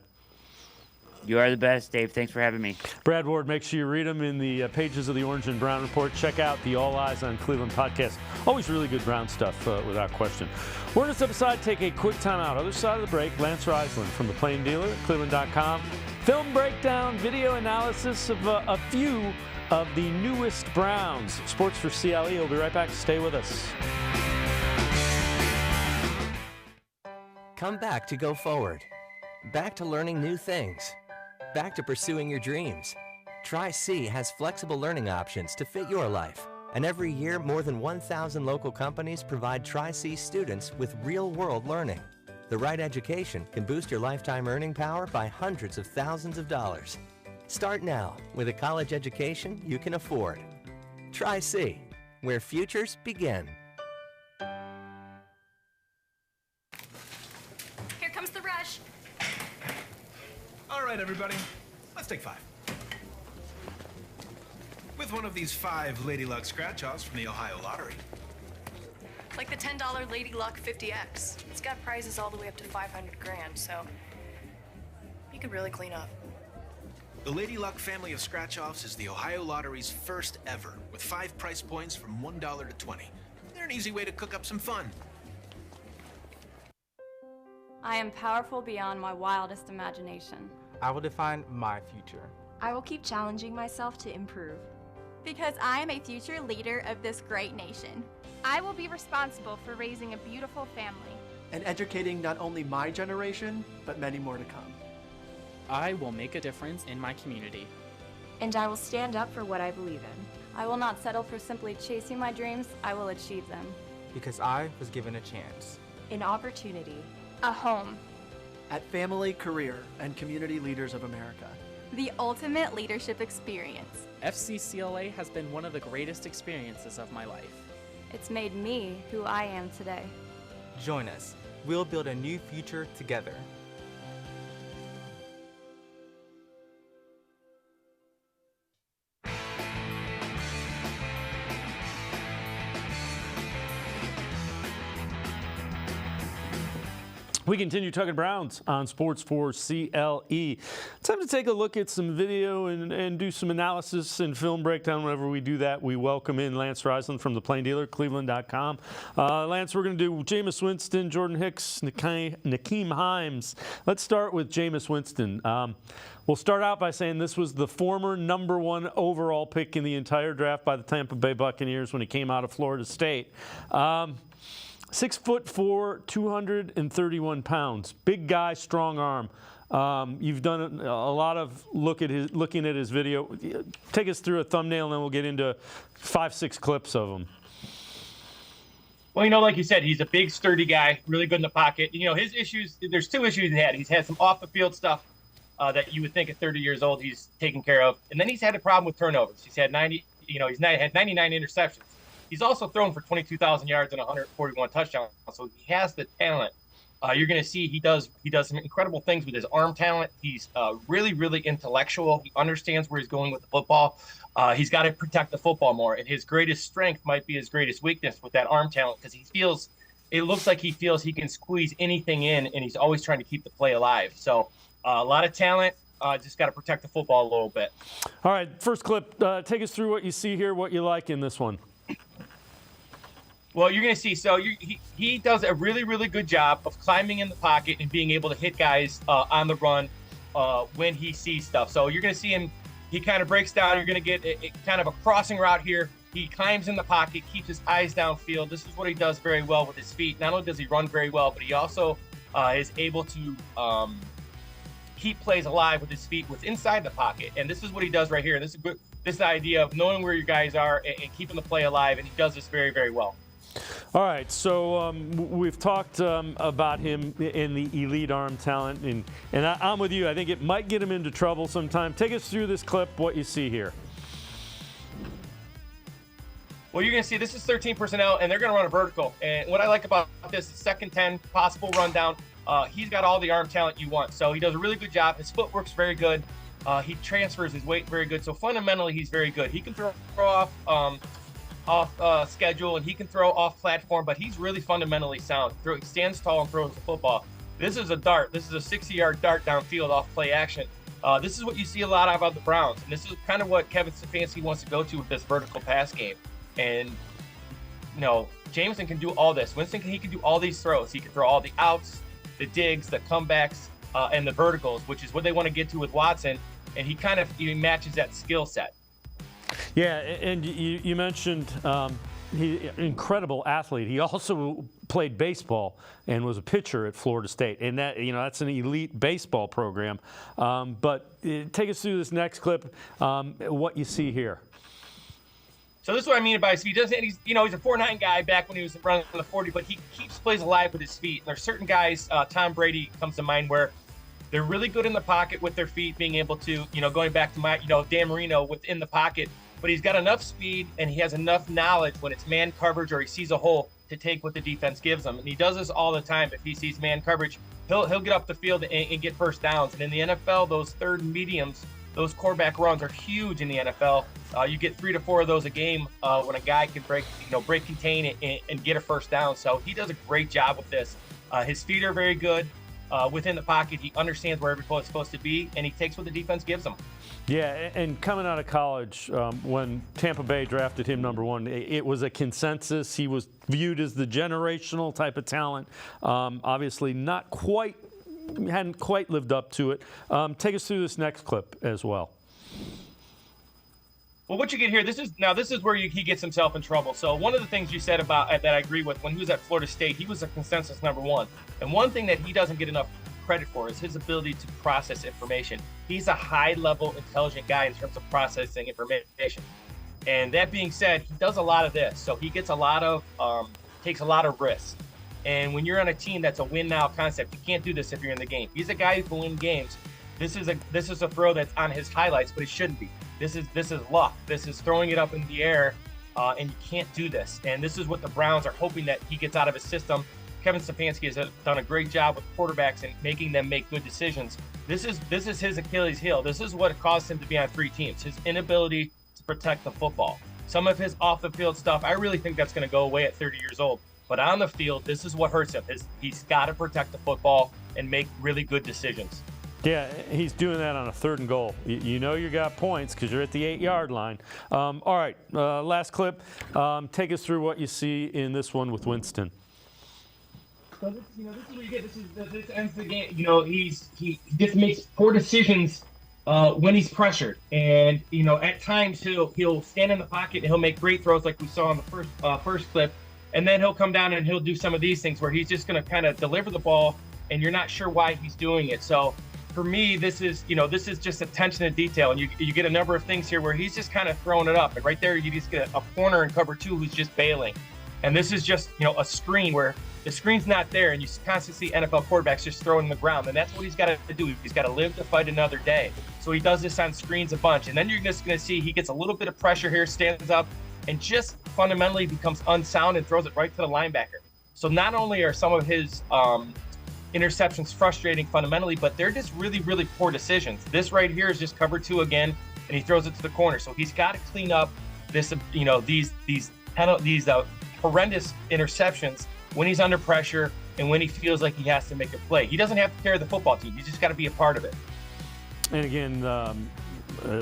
You are the best, Dave. Thanks for having me. Brad Ward, make sure you read them in the pages of the Orange and Brown Report. Check out the All Eyes on Cleveland podcast. Always really good Brown stuff, without question. We're going to step aside, take a quick timeout. Other side of the break, Lance Reisland from the Plain Dealer at cleveland.com. Film breakdown, video analysis of a few of the newest Browns. Sports4CLE. We'll be right back. Stay with us. Come back to go forward. Back to learning new things. back to pursuing your dreams. Tri-C has flexible learning options to fit your life. And every year, more than 1,000 local companies provide Tri-C students with real-world learning. The right education can boost your lifetime earning power by hundreds of thousands of dollars. Start now with a college education you can afford. Tri-C, where futures begin. Here comes the rush. All right, everybody, let's take 5. With one of these 5 Lady Luck scratch-offs from the Ohio Lottery. Like the $10 Lady Luck 50X. It's got prizes all the way up to 500 grand, so you could really clean up. The Lady Luck family of scratch-offs is the Ohio Lottery's first ever, with 5 price points from $1 to 20. They're an easy way to cook up some fun. I am powerful beyond my wildest imagination. I will define my future. I will keep challenging myself to improve. Because I am a future leader of this great nation. I will be responsible for raising a beautiful family. And educating not only my generation, but many more to come. I will make a difference in my community. And I will stand up for what I believe in. I will not settle for simply chasing my dreams. I will achieve them. Because I was given a chance. An opportunity. A home. At Family, Career, and Community Leaders of America. The ultimate leadership experience. FCCLA has been one of the greatest experiences of my life. It's made me who I am today. Join us. We'll build a new future together. We continue talking Browns on Sports4CLE. Time to take a look at some video and do some analysis and film breakdown. Whenever we do that, we welcome in Lance Reisland from the Plain Dealer, cleveland.com. Lance, we're going to do Jameis Winston, Jordan Hicks, Nyheim Hines. Let's start with Jameis Winston. We'll start out by saying this was the former #1 overall pick in the entire draft by the Tampa Bay Buccaneers when he came out of Florida State. 6'4", 231 pounds. Big guy, strong arm. You've done a lot of looking at his video. Take us through a thumbnail, and then we'll get into 5-6 clips of him. Well, like you said, he's a big, sturdy guy, really good in the pocket. His issues, there's 2 issues he had. He's had some off-the-field stuff that you would think at 30 years old he's taken care of. And then he's had a problem with turnovers. He's had he's had 99 interceptions. He's also thrown for 22,000 yards and 141 touchdowns, so he has the talent. You're going to see he does some incredible things with his arm talent. He's really, really intellectual. He understands where he's going with the football. He's got to protect the football more, and his greatest strength might be his greatest weakness with that arm talent because it looks like he feels he can squeeze anything in, and he's always trying to keep the play alive. So a lot of talent. Just got to protect the football a little bit. All right, first clip. Take us through what you see here, what you like in this one. Well, you're going to see, he does a really, really good job of climbing in the pocket and being able to hit guys on the run when he sees stuff. So you're going to see him, he kind of breaks down. You're going to get kind of a crossing route here. He climbs in the pocket, keeps his eyes downfield. This is what he does very well with his feet. Not only does he run very well, but he also is able to keep plays alive with his feet what's inside the pocket. And this is what he does right here. This is the idea of knowing where your guys are and keeping the play alive, and he does this very, very well. All right, so we've talked about him in the elite arm talent, and I'm with you. I think it might get him into trouble sometime. Take us through this clip, what you see here. Well, you're going to see this is 13 personnel, and they're going to run a vertical. And what I like about this is 2nd 10, possible rundown. He's got all the arm talent you want, so he does a really good job. His footwork's very good. He transfers his weight very good, so fundamentally he's very good. He can throw off schedule, and he can throw off platform, but he's really fundamentally sound. He stands tall and throws the football. This is a dart. This is a 60-yard dart downfield off play action. This is what you see a lot about the Browns, and this is kind of what Kevin Stefanski wants to go to with this vertical pass game. And Jameson can do all this. Winston he can do all these throws. He can throw all the outs, the digs, the comebacks, and the verticals, which is what they want to get to with Watson. And he matches that skill set. Yeah, and you mentioned he incredible athlete. He also played baseball and was a pitcher at Florida State, and that's an elite baseball program. But take us through this next clip, what you see here. So this is what I mean by his feet. He's a 4'9" guy back when he was running the 40, but he keeps plays alive with his feet. And there's certain guys, Tom Brady comes to mind, where they're really good in the pocket with their feet, being able to, going back to Dan Marino within the pocket. But he's got enough speed and he has enough knowledge when it's man coverage or he sees a hole to take what the defense gives him. And he does this all the time. If he sees man coverage, he'll get up the field and get first downs. And in the NFL, those third and mediums, those quarterback runs are huge in the NFL. You get 3 to 4 of those a game when a guy can break contain and get a first down. So he does a great job with this. His feet are very good within the pocket. He understands where every ball is supposed to be, and he takes what the defense gives him. Yeah, and coming out of college, when Tampa Bay drafted him number 1, it was a consensus. He was viewed as the generational type of talent. Obviously, hadn't quite lived up to it. Take us through this next clip as well. Well, what you get here, this is where he gets himself in trouble. So one of the things you said about that I agree with, when he was at Florida State, he was a consensus number 1. And one thing that he doesn't get enough credit for is his ability to process information. He's a high-level, intelligent guy in terms of processing information. And that being said, he does a lot of this. So he gets takes a lot of risks. And when you're on a team that's a win-now concept, you can't do this if you're in the game. He's a guy who can win games. This is a throw that's on his highlights, but it shouldn't be. This is luck. This is throwing it up in the air, and you can't do this. And this is what the Browns are hoping that he gets out of his system. Kevin Stefanski has done a great job with quarterbacks and making them make good decisions. This is his Achilles heel. This is what caused him to be on 3 teams, his inability to protect the football. Some of his off-the-field stuff, I really think that's going to go away at 30 years old. But on the field, this is what hurts him. He's got to protect the football and make really good decisions. Yeah, he's doing that on a 3rd and goal. You know you got points because you're at the 8-yard line. All right, last clip. Take us through what you see in this one with Winston. So this is what you get. This ends the game. He just makes poor decisions when he's pressured, and at times he'll stand in the pocket and he'll make great throws like we saw in the first clip, and then he'll come down and he'll do some of these things where he's just going to kind of deliver the ball, and you're not sure why he's doing it. So for me, this is just attention to detail, and you get a number of things here where he's just kind of throwing it up, and right there you just get a corner in cover 2 who's just bailing, and this is just a screen where the screen's not there, and you constantly see NFL quarterbacks just throwing in the ground, and that's what he's got to do. He's got to live to fight another day. So he does this on screens a bunch, and then you're just going to see he gets a little bit of pressure here, stands up, and just fundamentally becomes unsound and throws it right to the linebacker. So not only are some of his interceptions frustrating fundamentally, but they're just really, really poor decisions. This right here is just cover 2 again, and he throws it to the corner. So he's got to clean up this, these horrendous interceptions when he's under pressure and when he feels like he has to make a play. He doesn't have to carry the football team. He's just got to be a part of it. And again, a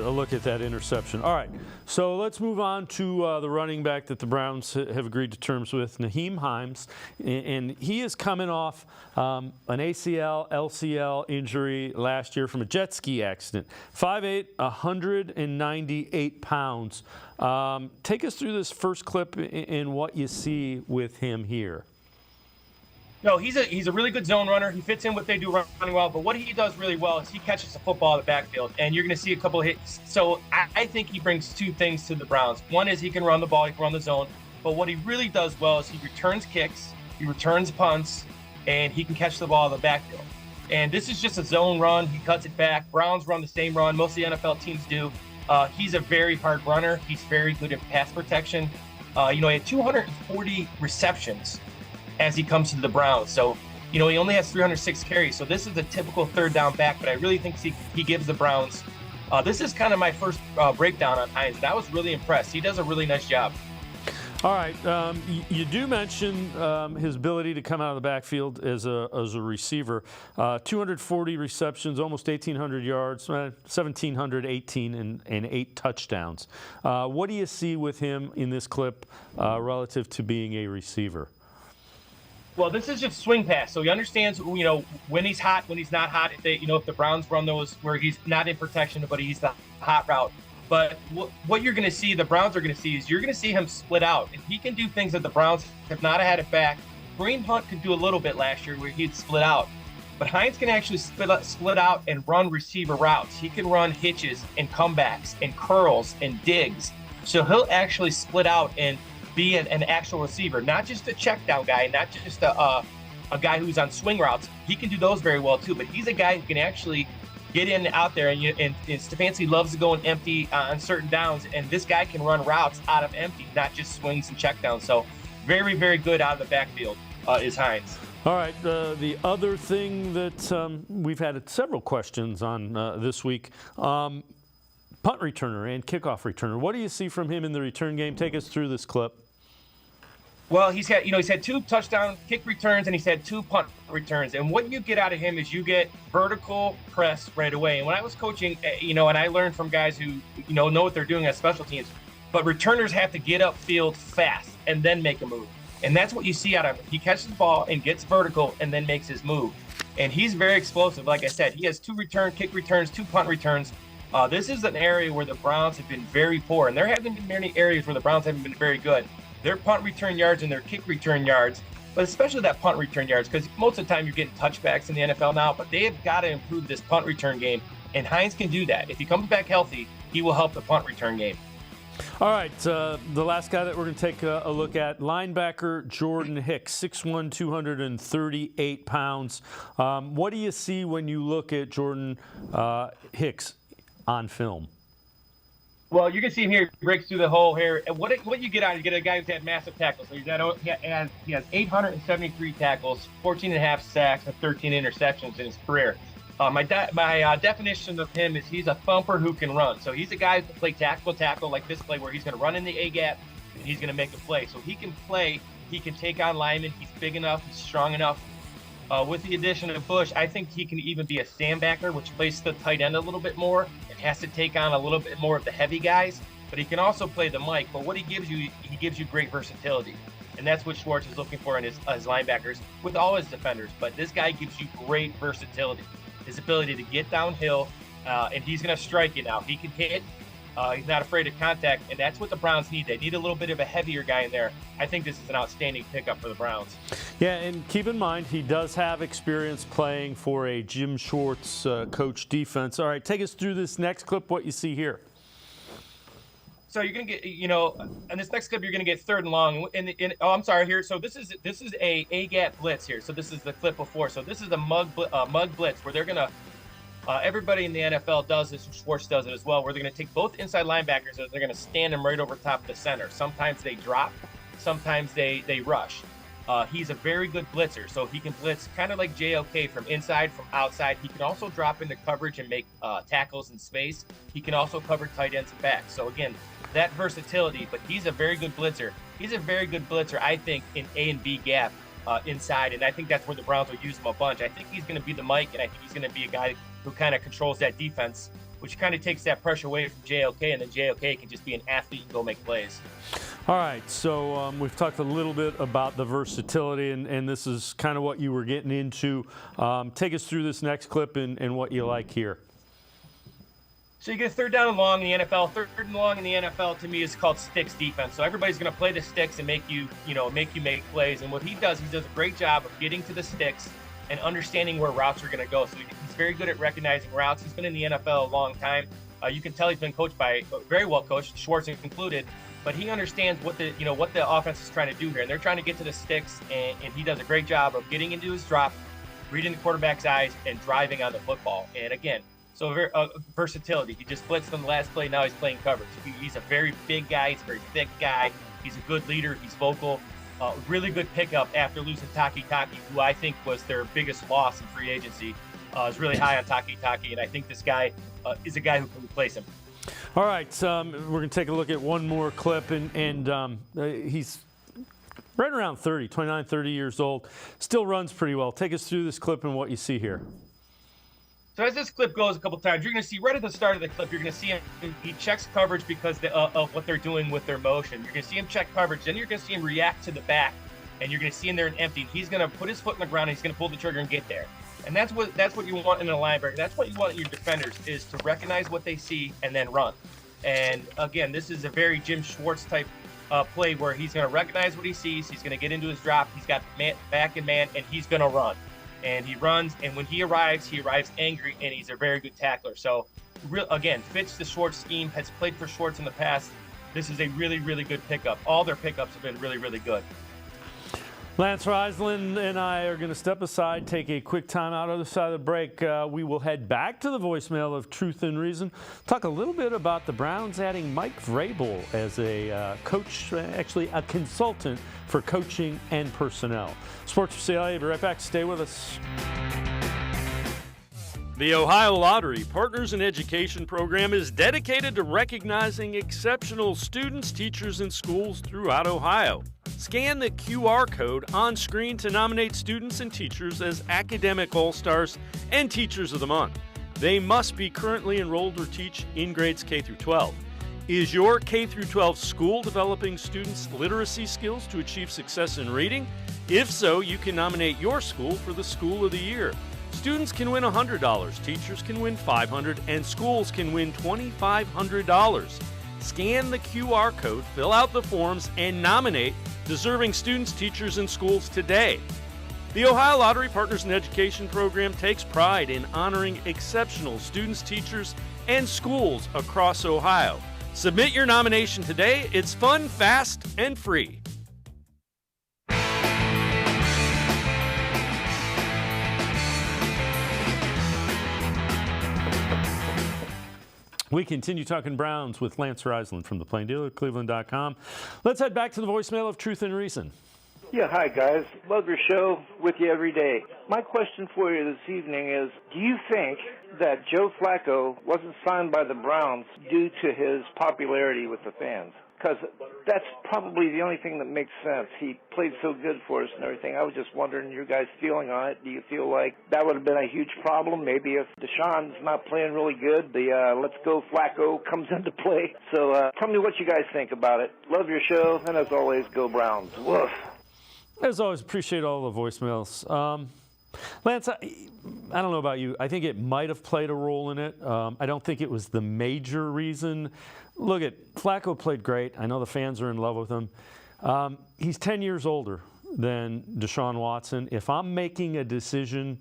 look at that interception. All right, so let's move on to the running back that the Browns have agreed to terms with, Nyheim Hines. And he is coming off an ACL, LCL injury last year from a jet ski accident. 5'8", 198 pounds. Take us through this first clip and what you see with him here. No, he's a really good zone runner. He fits in what they do running well. But what he does really well is he catches the football in the backfield, and you're going to see a couple of hits. So I think he brings 2 things to the Browns. One is he can run the ball, he can run the zone. But what he really does well is he returns kicks, he returns punts, and he can catch the ball in the backfield. And this is just a zone run. He cuts it back. Browns run the same run. Most of the NFL teams do. He's a very hard runner. He's very good in pass protection. He had 240 receptions as he comes to the Browns. So, he only has 306 carries. So this is a typical 3rd down back, but I really think he gives the Browns. This is kind of my first breakdown on Hines, and I was really impressed. He does a really nice job. All right, you do mention his ability to come out of the backfield as a receiver. 240 receptions, almost 1,800 yards, 1,718 and 8 touchdowns. What do you see with him in this clip relative to being a receiver? Well, this is just swing pass, so he understands, when he's hot, when he's not hot. If the Browns run those where he's not in protection, but he's the hot route. But what you're going to see, the Browns are going to see, is you're going to see him split out. And he can do things that the Browns have not had it back Kareem Hunt could do a little bit last year where he'd split out. But Hines can actually split out and run receiver routes. He can run hitches and comebacks and curls and digs. So he'll actually split out and be an actual receiver, not just a check down guy, not just a guy who's on swing routes. He can do those very well too, but he's a guy who can actually get in and out there. And Stefanski loves to go in empty on certain downs, and this guy can run routes out of empty, not just swings and check downs. So very, very good out of the backfield is Hines. All right, the other thing that we've had several questions on this week, punt returner and kickoff returner. What do you see from him in the return game? Take us through this clip. Well, he's had 2 touchdown kick returns and he's had 2 punt returns. And what you get out of him is you get vertical press right away. And when I was coaching, and I learned from guys who, know what they're doing as special teams, but returners have to get upfield fast and then make a move. And that's what you see out of him. He catches the ball and gets vertical and then makes his move. And he's very explosive. Like I said, he has 2 kick returns, 2 punt returns. This is an area where the Browns have been very poor. And there haven't been many areas where the Browns haven't been very good. Their punt return yards and their kick return yards, but especially that punt return yards, because most of the time you're getting touchbacks in the NFL now, but they have got to improve this punt return game. And Hines can do that. If he comes back healthy, he will help the punt return game. All right, the last guy that we're going to take a look at, linebacker Jordan Hicks, 6'1", 238 pounds. What do you see when you look at Jordan Hicks on film? Well, you can see him here. He breaks through the hole here. And what you get out, you get a guy who's had massive tackles. So he has 873 tackles, 14.5 sacks, and 13 interceptions in his career. My definition of him is he's a thumper who can run. So he's a guy who can play tackle like this play where he's going to run in the A-gap and he's going to make a play. So he can play. He can take on linemen. He's big enough. He's strong enough. With the addition of Bush, I think he can even be a sandbacker, which plays the tight end a little bit more. It has to take on a little bit more of the heavy guys, but he can also play the mic. But what he gives you great versatility. And that's what Schwartz is looking for in his linebackers with all his defenders. But this guy gives you great versatility. His ability to get downhill, and he's going to strike you now. He can hit. He's not afraid of contact, and that's what the Browns need. They need a little bit of a heavier guy in there. I think this is an outstanding pickup for the Browns. Yeah, and keep in mind, he does have experience playing for a Jim Schwartz coach defense. All right, take us through this next clip, what you see here. So you're going to get, in this next clip, you're going to get 3rd and long. I'm sorry, here. So this is a gap blitz here. So this is the clip before. So this is a mug blitz where they're going to, everybody in the NFL does this, and Schwartz does it as well, where they're going to take both inside linebackers and they're going to stand them right over top of the center. Sometimes they drop, sometimes they rush. He's a very good blitzer, so he can blitz kind of like JOK from inside, from outside. He can also drop into coverage and make tackles in space. He can also cover tight ends and backs. So again, that versatility, but he's a very good blitzer. He's a very good blitzer, I think, in A and B gap inside, and I think that's where the Browns will use him a bunch. I think he's going to be the Mike, and I think he's going to be a guy who kind of controls that defense, which kind of takes that pressure away from JOK, and then JOK can just be an athlete and go make plays. All right, so we've talked a little bit about the versatility, and this is kind of what you were getting into. Take us through this next clip and what you like here. So you get 3rd down and long in the NFL. 3rd and long in the NFL to me is called sticks defense. So everybody's going to play the sticks and make you make plays. And what he does a great job of getting to the sticks and understanding where routes are going to go. So he's very good at recognizing routes. He's been in the NFL a long time. You can tell he's been coached by very well coached, Schwartz included. But he understands what the offense is trying to do here, and they're trying to get to the sticks. And he does a great job of getting into his drop, reading the quarterback's eyes, and driving on the football. And again, so versatility. He just blitzed on the last play. Now he's playing coverage. He's a very big guy. He's a very thick guy. He's a good leader. He's vocal. Really good pickup after losing Taki, who I think was their biggest loss in free agency. Is really high on Taki, and I think this guy is a guy who can replace him. All right, we're going to take a look at one more clip, and he's right around 29, 30 years old. Still runs pretty well. Take us through this clip and what you see here. So as this clip goes a couple times, you're going to see right at the start of the clip, you're going to see him, he checks coverage because of what they're doing with their motion. You're going to see him check coverage, then you're going to see him react to the back, and you're going to see him there and empty. He's going to put his foot in the ground, and he's going to pull the trigger and get there. And that's what you want in a linebacker. That's what you want in your defenders, is to recognize what they see and then run. And again, this is a very Jim Schwartz type play where he's going to recognize what he sees. He's going to get into his drop. He's got back in man, and he's going to run. And he runs, and when he arrives angry, and he's a very good tackler. So, again, fits the Schwartz scheme, has played for Schwartz in the past. This is a really, really good pickup. All their pickups have been really, really good. Lance Reisland and I are going to step aside, take a quick time out. Other side of the break, we will head back to the voicemail of Truth and Reason. Talk a little bit about the Browns adding Mike Vrabel as a coach, actually a consultant for coaching and personnel. Sports4CLE, be right back. Stay with us. The Ohio Lottery Partners in Education program is dedicated to recognizing exceptional students, teachers, and schools throughout Ohio. Scan the QR code on screen to nominate students and teachers as Academic All-Stars and Teachers of the Month. They must be currently enrolled or teach in grades K through 12. Is your K through 12 school developing students' literacy skills to achieve success in reading? If so, you can nominate your school for the School of the Year. Students can win $100, teachers can win $500, and schools can win $2,500. Scan the QR code, fill out the forms, and nominate deserving students, teachers, and schools today. The Ohio Lottery Partners in Education program takes pride in honoring exceptional students, teachers, and schools across Ohio. Submit your nomination today. It's fun, fast, and free. We continue talking Browns with Lance Reisland from the Plain Dealer, cleveland.com. Let's head back to the voicemail of Truth and Reason. Yeah, hi, guys. Love your show. With you every day. My question for you this evening is, do you think that Joe Flacco wasn't signed by the Browns due to his popularity with the fans? Because that's probably the only thing that makes sense. He played so good for us and everything. I was just wondering your guys' feeling on it. Do you feel like that would have been a huge problem? Maybe if Deshaun's not playing really good, the let's go Flacco comes into play. So tell me what you guys think about it. Love your show, and as always, go Browns. Woof. As always, appreciate all the voicemails. Lance, I don't know about you. I think it might have played a role in it. I don't think it was the major reason. Look, Flacco played great. I know the fans are in love with him. He's 10 years older than Deshaun Watson. If I'm making a decision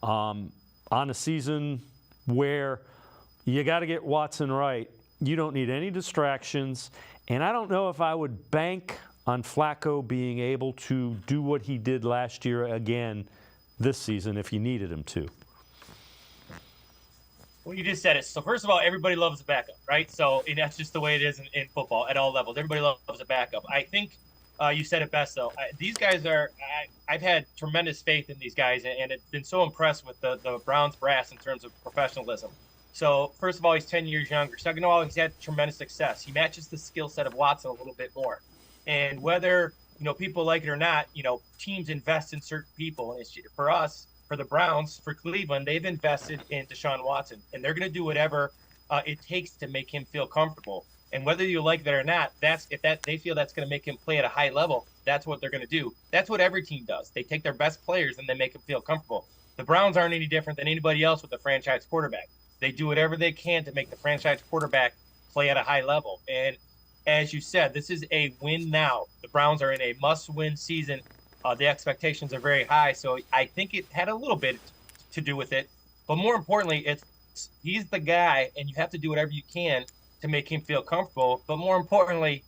on a season where you got to get Watson right, you don't need any distractions. And I don't know if I would bank on Flacco being able to do what he did last year again this season if you needed him to. Well, you just said it. So first of all, everybody loves a backup, right? So and that's just the way it is in football at all levels. Everybody loves a backup. I think you said it best, though. These guys are I've had tremendous faith in these guys, and it's been so impressed with the Browns brass in terms of professionalism. So first of all, he's 10 years younger. Second of all, he's had tremendous success. He matches the skill set of Watson a little bit more. And whether people like it or not, teams invest in certain people. And it's, for us, for the Browns, for Cleveland, they've invested in Deshaun Watson, and they're going to do whatever it takes to make him feel comfortable. And whether you like that or not, if they feel that's going to make him play at a high level, that's what they're going to do. That's what every team does. They take their best players and they make them feel comfortable. The Browns aren't any different than anybody else with the franchise quarterback. They do whatever they can to make the franchise quarterback play at a high level. And as you said, this is a win now. The Browns are in a must-win season. The expectations are very high, so I think it had a little bit to do with it. But more importantly, he's the guy, and you have to do whatever you can to make him feel comfortable. But more importantly,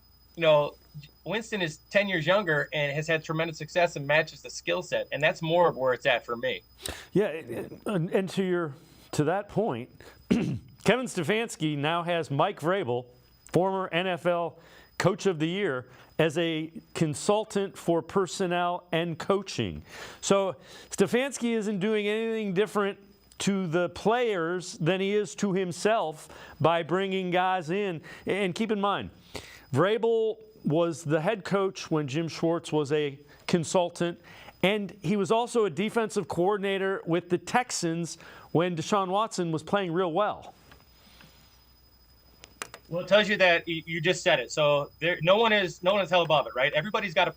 Winston is 10 years younger and has had tremendous success and matches the skill set, and that's more of where it's at for me. Yeah, and to that point, Kevin Stefanski now has Mike Vrabel, former NFL Coach of the Year, as a consultant for personnel and coaching. So Stefanski isn't doing anything different to the players than he is to himself by bringing guys in. And keep in mind, Vrabel was the head coach when Jim Schwartz was a consultant, and he was also a defensive coordinator with the Texans when Deshaun Watson was playing real well. Well, it tells you that you just said it. So no one is held above it, right? Everybody's got to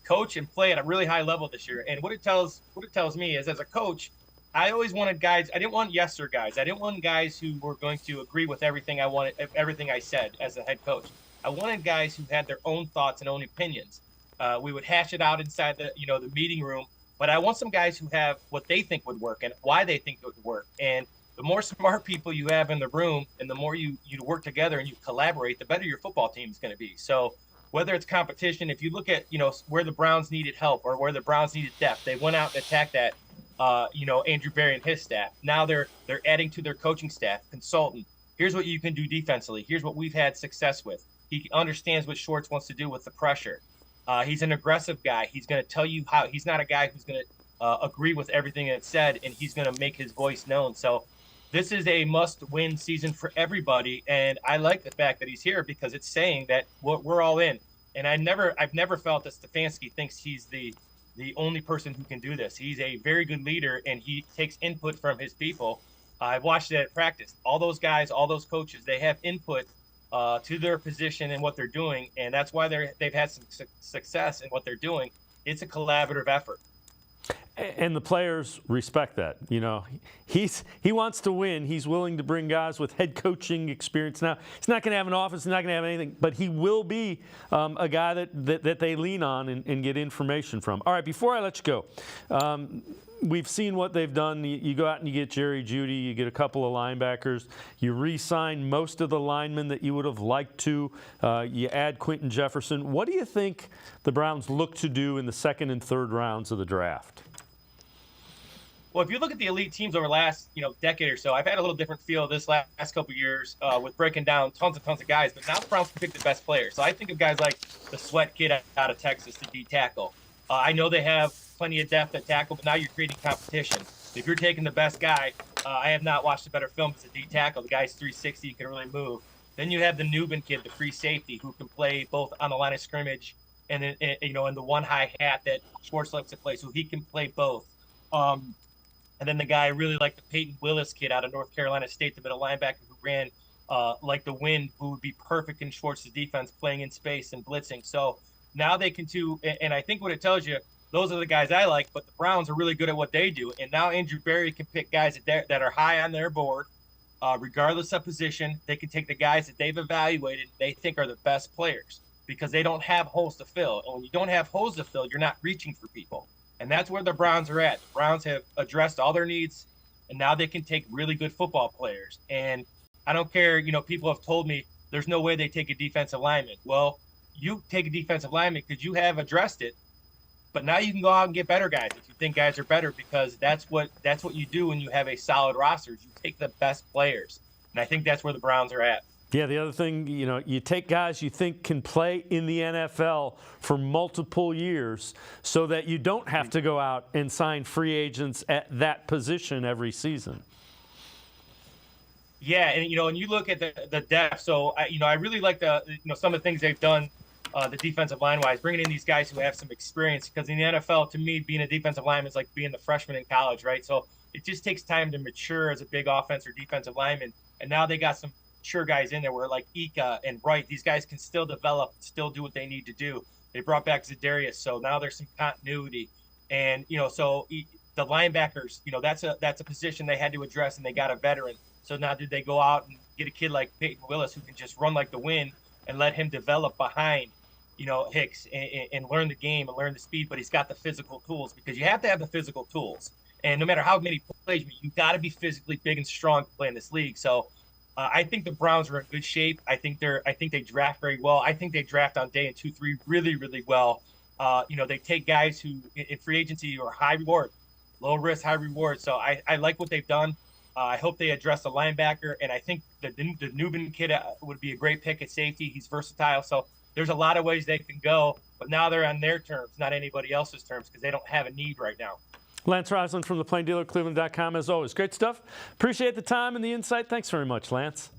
coach and play at a really high level this year. And what it tells me is, as a coach, I always wanted guys. I didn't want yes sir guys. I didn't want guys who were going to agree with everything I wanted, everything I said as a head coach. I wanted guys who had their own thoughts and own opinions. We would hash it out inside the meeting room, but I want some guys who have what they think would work and why they think it would work. And the more smart people you have in the room and the more you work together and you collaborate, the better your football team is going to be. So whether it's competition, if you look at, where the Browns needed help or where the Browns needed depth, they went out and attacked that, Andrew Berry and his staff. Now they're adding to their coaching staff, consultant. Here's what you can do defensively. Here's what we've had success with. He understands what Schwartz wants to do with the pressure. He's an aggressive guy. He's going to tell you how. He's not a guy who's going to agree with everything that's said, and he's going to make his voice known. So this is a must-win season for everybody, and I like the fact that he's here because it's saying that we're all in. And I've never felt that Stefanski thinks he's the only person who can do this. He's a very good leader, and he takes input from his people. I've watched it at practice. All those guys, all those coaches, they have input to their position and what they're doing, and that's why they've had some success in what they're doing. It's a collaborative effort. And the players respect that. He wants to win. He's willing to bring guys with head coaching experience. Now, he's not going to have an office. He's not going to have anything. But he will be a guy that they lean on and get information from. All right, before I let you go, we've seen what they've done. You go out and you get Jerry Jeudy. You get a couple of linebackers. You re-sign most of the linemen that you would have liked to. You add Quentin Jefferson. What do you think the Browns look to do in the second and third rounds of the draft? Well, if you look at the elite teams over the last, decade or so, I've had a little different feel this last couple of years with breaking down tons of guys. But now the Browns can pick the best players. So I think of guys like the Sweat kid out of Texas, the D tackle. I know they have plenty of depth at tackle, but now you're creating competition. If you're taking the best guy, I have not watched a better film as a D tackle. The guy's 360, he can really move. Then you have the Nubin kid, the free safety, who can play both on the line of scrimmage and in the one high hat that Schwartz likes to play. So he can play both. And then the guy I really like, the Peyton Willis kid out of North Carolina State, the middle linebacker who ran like the wind, who would be perfect in Schwartz's defense, playing in space and blitzing. So now they can and I think what it tells you, those are the guys I like, but the Browns are really good at what they do. And now Andrew Berry can pick guys that are high on their board, regardless of position. They can take the guys that they've evaluated, they think are the best players, because they don't have holes to fill. And when you don't have holes to fill, you're not reaching for people. And that's where the Browns are at. The Browns have addressed all their needs, and now they can take really good football players. And I don't care, people have told me there's no way they take a defensive lineman. Well, you take a defensive lineman because you have addressed it, but now you can go out and get better guys if you think guys are better, because that's what you do when you have a solid roster. You take the best players, and I think that's where the Browns are at. Yeah, the other thing, you take guys you think can play in the NFL for multiple years so that you don't have to go out and sign free agents at that position every season. Yeah, and and you look at the depth. So I really like the some of the things they've done, the defensive line wise, bringing in these guys who have some experience. Because in the NFL, to me, being a defensive lineman is like being the freshman in college, right? So it just takes time to mature as a big offense or defensive lineman. And now they got some mature guys in there where like Ika and Wright, these guys can still develop, still do what they need to do. They brought back Za'Darius, so now there's some continuity. And so the linebackers, that's a position they had to address, and they got a veteran. So now did they go out and get a kid like Peyton Willis who can just run like the wind and let him develop behind Hicks and learn the game and learn the speed, but he's got the physical tools, because you have to have the physical tools. And no matter how many plays, you got to be physically big and strong to play in this league. So I think the Browns are in good shape. I think they draft very well. I think they draft on day 2-3 really, really well. They take guys who in free agency are high reward, low risk, high reward. So I like what they've done. I hope they address the linebacker, and I think the Nubin kid would be a great pick at safety. He's versatile. So there's a lot of ways they can go, but now they're on their terms, not anybody else's terms, because they don't have a need right now. Lance Reisland from the Plain Dealer, cleveland.com, as always. Great stuff. Appreciate the time and the insight. Thanks very much, Lance.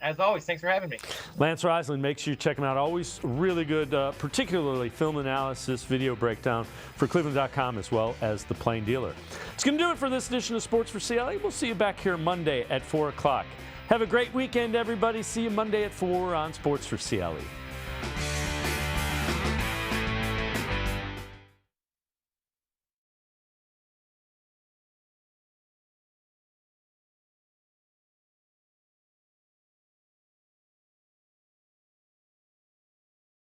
As always, thanks for having me. Lance Reisland, make sure you check him out. Always really good, particularly film analysis, video breakdown for cleveland.com as well as the Plain Dealer. It's going to do it for this edition of Sports for CLE. We'll see you back here Monday at 4 o'clock. Have a great weekend, everybody. See you Monday at 4 on Sports for CLE.